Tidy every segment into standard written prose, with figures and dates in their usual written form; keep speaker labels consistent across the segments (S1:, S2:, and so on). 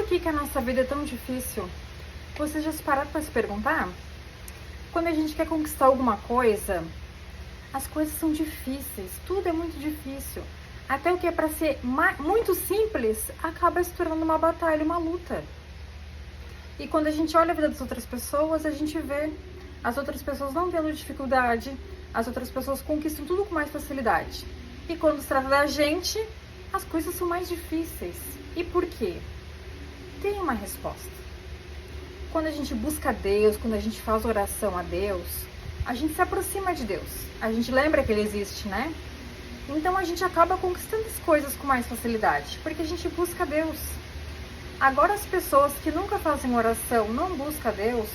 S1: que a nossa vida é tão difícil? Vocês já se pararam para se perguntar? Quando a gente quer conquistar alguma coisa, as coisas são difíceis, tudo é muito difícil. Até o que é para ser muito simples, acaba se tornando uma batalha, uma luta. E quando a gente olha a vida das outras pessoas, a gente vê as outras pessoas não tendo dificuldade, as outras pessoas conquistam tudo com mais facilidade. E quando se trata da gente, as coisas são mais difíceis. E por quê? Tem uma resposta. Quando a gente busca Deus, quando a gente faz oração a Deus, a gente se aproxima de Deus. A gente lembra que Ele existe, né? Então a gente acaba conquistando as coisas com mais facilidade, porque a gente busca Deus. Agora as pessoas que nunca fazem oração, não buscam Deus,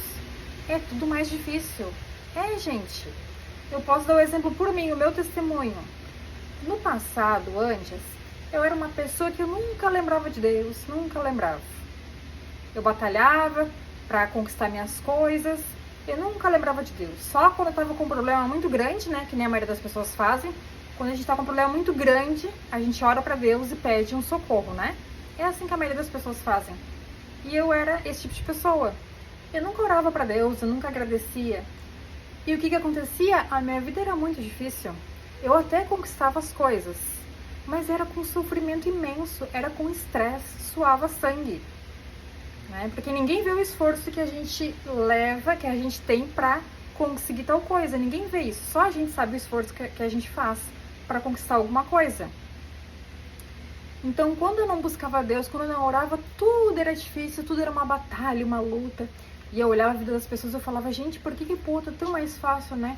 S1: é tudo mais difícil. Gente, eu posso dar o exemplo por mim, o meu testemunho. No passado, antes, eu era uma pessoa que eu nunca lembrava de Deus, nunca lembrava. Eu batalhava para conquistar minhas coisas, eu nunca lembrava de Deus. Só quando eu estava com um problema muito grande, né, que nem a maioria das pessoas fazem, quando a gente está com um problema muito grande, a gente ora para Deus e pede um socorro, né? É assim que a maioria das pessoas fazem. E eu era esse tipo de pessoa. Eu nunca orava para Deus, eu nunca agradecia. E o que acontecia? A minha vida era muito difícil. Eu até conquistava as coisas, mas era com sofrimento imenso, era com estresse, suava sangue. Né? Porque ninguém vê o esforço que a gente leva, que a gente tem para conseguir tal coisa. Ninguém vê isso, só a gente sabe o esforço que a gente faz para conquistar alguma coisa. Então, quando eu não buscava Deus, quando eu não orava, tudo era difícil, tudo era uma batalha, uma luta. E eu olhava a vida das pessoas e eu falava, gente, por que pô, tá tão mais fácil, né?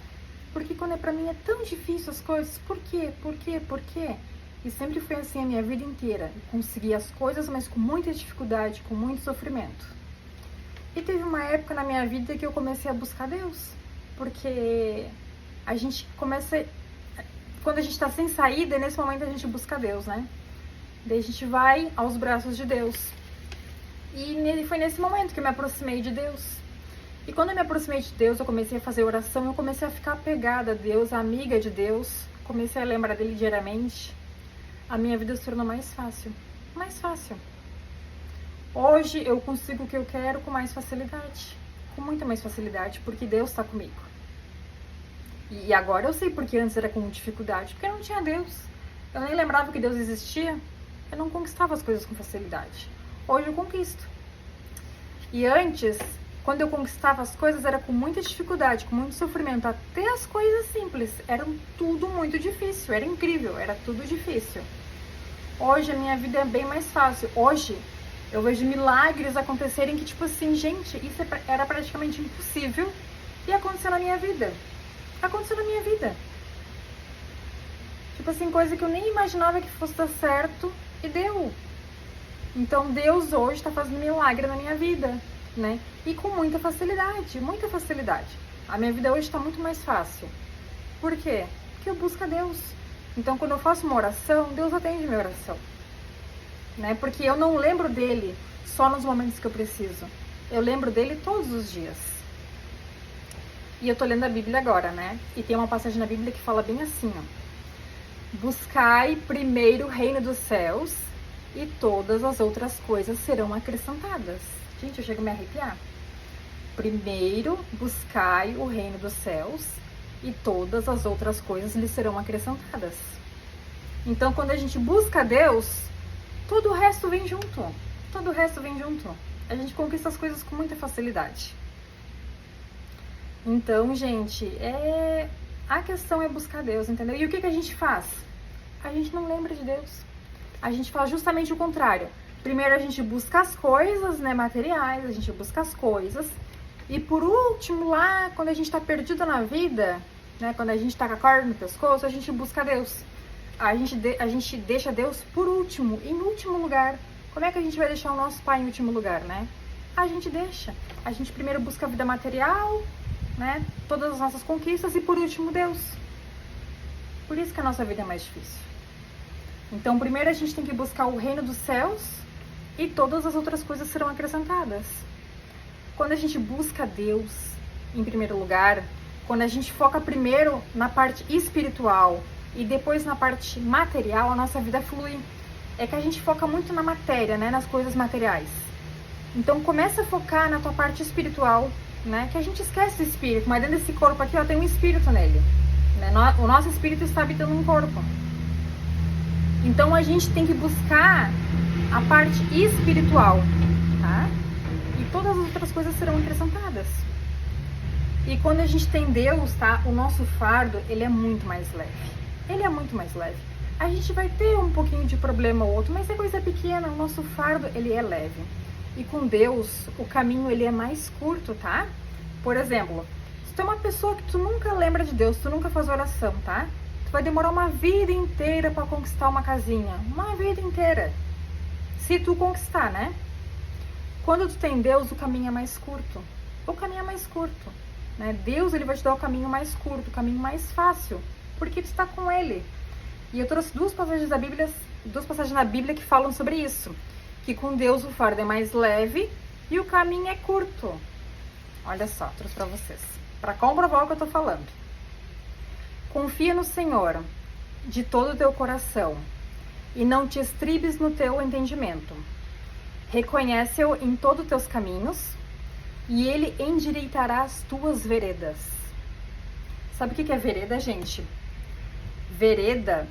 S1: Porque quando é pra mim é tão difícil as coisas, por quê? Por quê? Por quê? E sempre foi assim a minha vida inteira. Consegui as coisas, mas com muita dificuldade, com muito sofrimento. E teve uma época na minha vida que eu comecei a buscar Deus. Porque a gente começa... Quando a gente tá sem saída, nesse momento a gente busca Deus, né? Daí a gente vai aos braços de Deus. E foi nesse momento que eu me aproximei de Deus. E quando eu me aproximei de Deus, eu comecei a fazer oração, eu comecei a ficar apegada a Deus, amiga de Deus, comecei a lembrar dele diariamente. A minha vida se tornou mais fácil. Mais fácil. Hoje eu consigo o que eu quero com mais facilidade. Com muita mais facilidade, porque Deus está comigo. E agora eu sei porque antes era com dificuldade, porque eu não tinha Deus. Eu nem lembrava que Deus existia. Eu não conquistava as coisas com facilidade. Hoje eu conquisto. E antes, quando eu conquistava as coisas, era com muita dificuldade, com muito sofrimento. Até as coisas simples. Eram tudo muito difícil. Era incrível. Era tudo difícil. Hoje a minha vida é bem mais fácil. Hoje eu vejo milagres acontecerem que, tipo assim, gente, isso era praticamente impossível. E aconteceu na minha vida. Aconteceu na minha vida. Tipo assim, coisa que eu nem imaginava que fosse dar certo. E deu. Então Deus hoje está fazendo milagre na minha vida, né? E com muita facilidade, muita facilidade. A minha vida hoje está muito mais fácil. Por quê? Porque eu busco a Deus. Então quando eu faço uma oração, Deus atende minha oração. Né? Porque eu não lembro dele só nos momentos que eu preciso. Eu lembro dele todos os dias. E eu tô lendo a Bíblia agora, né? E tem uma passagem na Bíblia que fala bem assim, ó. Buscai primeiro o reino dos céus e todas as outras coisas serão acrescentadas. Gente, eu chego a me arrepiar. Primeiro buscai o reino dos céus e todas as outras coisas lhe serão acrescentadas. Então, quando a gente busca Deus, todo o resto vem junto. Todo o resto vem junto. A gente conquista as coisas com muita facilidade. Então, gente, a questão é buscar Deus, entendeu? E o que a gente faz? A gente não lembra de Deus. A gente faz justamente o contrário. Primeiro a gente busca as coisas, né, materiais, a gente busca as coisas. E por último, lá, quando a gente tá perdido na vida, né, quando a gente tá com a corda no pescoço, a gente busca Deus. A gente deixa Deus por último, em último lugar. Como é que a gente vai deixar o nosso pai em último lugar, né? A gente deixa. A gente primeiro busca a vida material, né, todas as nossas conquistas e por último Deus. Por isso que a nossa vida é mais difícil. Então primeiro a gente tem que buscar o reino dos céus e todas as outras coisas serão acrescentadas. Quando a gente busca Deus em primeiro lugar, quando a gente foca primeiro na parte espiritual e depois na parte material, a nossa vida flui. É que a gente foca muito na matéria, né, nas coisas materiais. Então começa a focar na tua parte espiritual, né? Que a gente esquece do espírito, mas dentro desse corpo aqui, ó, tem um espírito nele, né? O nosso espírito está habitando um corpo. Então a gente tem que buscar a parte espiritual, tá? E todas as outras coisas serão acrescentadas. E quando a gente tem Deus, tá? O nosso fardo, ele é muito mais leve. Ele é muito mais leve. A gente vai ter um pouquinho de problema ou outro, mas é coisa pequena. O nosso fardo, ele é leve. E com Deus, o caminho, ele é mais curto, tá? Por exemplo, se tu é uma pessoa que tu nunca lembra de Deus, tu nunca faz oração, tá? Tu vai demorar uma vida inteira para conquistar uma casinha. Uma vida inteira. Se tu conquistar, né? Quando tu tem Deus, o caminho é mais curto. O caminho é mais curto, né? Deus, ele vai te dar o caminho mais curto, o caminho mais fácil, porque tu está com ele. E eu trouxe duas passagens na Bíblia que falam sobre isso. Que com Deus o fardo é mais leve e o caminho é curto. Olha só, trouxe para vocês. Para comprovar o que eu tô falando. Confia no Senhor de todo o teu coração e não te estribes no teu entendimento. Reconhece-o em todos os teus caminhos e ele endireitará as tuas veredas. Sabe o que é vereda, gente? Vereda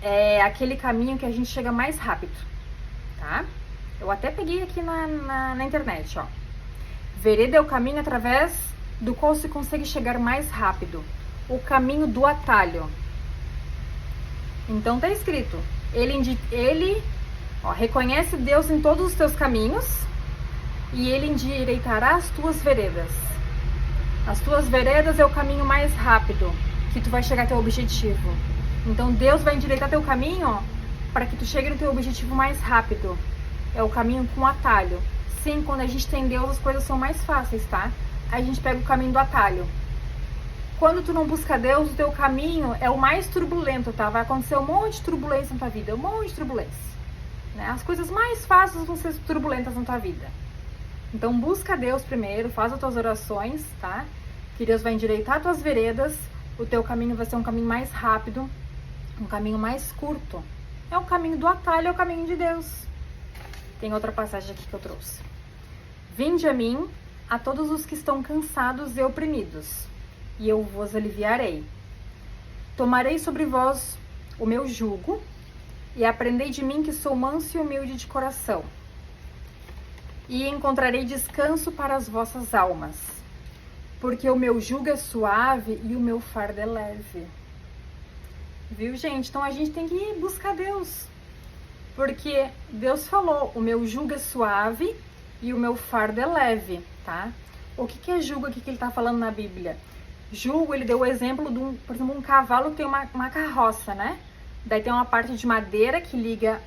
S1: é aquele caminho que a gente chega mais rápido, tá? Eu até peguei aqui na internet, ó. Vereda é o caminho através do qual se consegue chegar mais rápido. O caminho do atalho. Então tá escrito. Ele reconhece Deus em todos os teus caminhos e ele endireitará as tuas veredas. As tuas veredas é o caminho mais rápido que tu vai chegar ao teu objetivo. Então Deus vai endireitar teu caminho para que tu chegue no teu objetivo mais rápido. É o caminho com atalho. Sim, quando a gente tem Deus, as coisas são mais fáceis, tá? A gente pega o caminho do atalho. Quando tu não busca Deus, o teu caminho é o mais turbulento, tá? Vai acontecer um monte de turbulência na tua vida, um monte de turbulência, né? As coisas mais fáceis vão ser turbulentas na tua vida. Então busca Deus primeiro, faz as tuas orações, tá? Que Deus vai endireitar as tuas veredas, o teu caminho vai ser um caminho mais rápido, um caminho mais curto. É o caminho do atalho, é o caminho de Deus. Tem outra passagem aqui que eu trouxe. Vinde a mim, a todos os que estão cansados e oprimidos, e eu vos aliviarei. Tomarei sobre vós o meu jugo, e aprendei de mim que sou manso e humilde de coração, e encontrarei descanso para as vossas almas, porque o meu jugo é suave e o meu fardo é leve. Viu, gente? Então a gente tem que buscar Deus, porque Deus falou, o meu jugo é suave e o meu fardo é leve, tá? O que é jugo aqui que ele tá falando na Bíblia? Jugo, ele deu o exemplo de por exemplo, um cavalo que tem uma carroça, né? Daí tem uma parte de madeira que liga,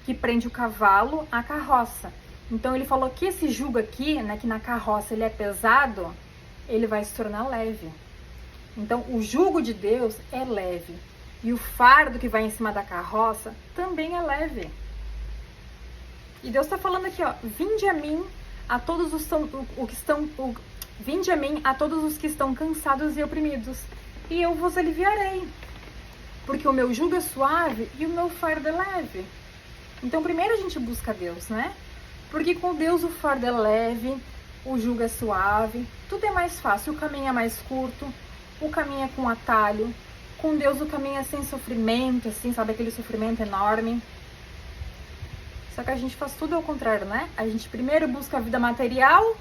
S1: que prende o cavalo à carroça. Então ele falou que esse jugo aqui, né, que na carroça ele é pesado, ele vai se tornar leve. Então o jugo de Deus é leve. E o fardo que vai em cima da carroça também é leve. E Deus está falando aqui, ó, vinde a mim a todos os vinde a mim a todos os que estão cansados e oprimidos, e eu vos aliviarei. Porque o meu jugo é suave e o meu fardo é leve. Então primeiro a gente busca Deus, né? Porque com Deus o fardo é leve, o jugo é suave, tudo é mais fácil, o caminho é mais curto, o caminho é com atalho. Com Deus o caminho é sem sofrimento, assim, sabe, aquele sofrimento enorme. Só que a gente faz tudo ao contrário, né? A gente primeiro busca a vida material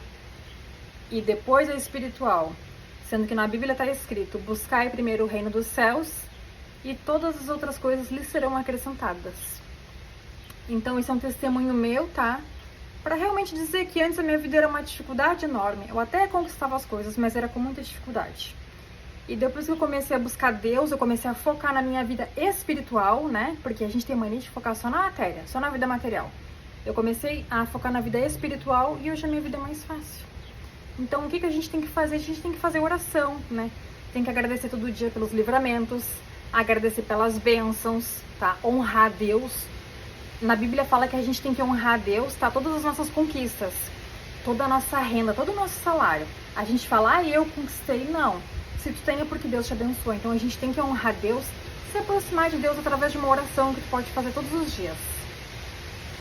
S1: e depois a espiritual. Sendo que na Bíblia está escrito, buscai primeiro o reino dos céus e todas as outras coisas lhes serão acrescentadas. Então isso é um testemunho meu, tá? Para realmente dizer que antes a minha vida era uma dificuldade enorme. Eu até conquistava as coisas, mas era com muita dificuldade. E depois que eu comecei a buscar Deus, eu comecei a focar na minha vida espiritual, né? Porque a gente tem mania de focar só na matéria, só na vida material. Eu comecei a focar na vida espiritual e hoje a minha vida é mais fácil. Então o que a gente tem que fazer? A gente tem que fazer oração, né? Tem que agradecer todo dia pelos livramentos, agradecer pelas bênçãos, tá? Honrar Deus. Na Bíblia fala que a gente tem que honrar Deus, tá? Todas as nossas conquistas, toda a nossa renda, todo o nosso salário. A gente fala, eu conquistei, não. Se tu tem é porque Deus te abençoou. Então a gente tem que honrar Deus, se aproximar de Deus através de uma oração que tu pode fazer todos os dias.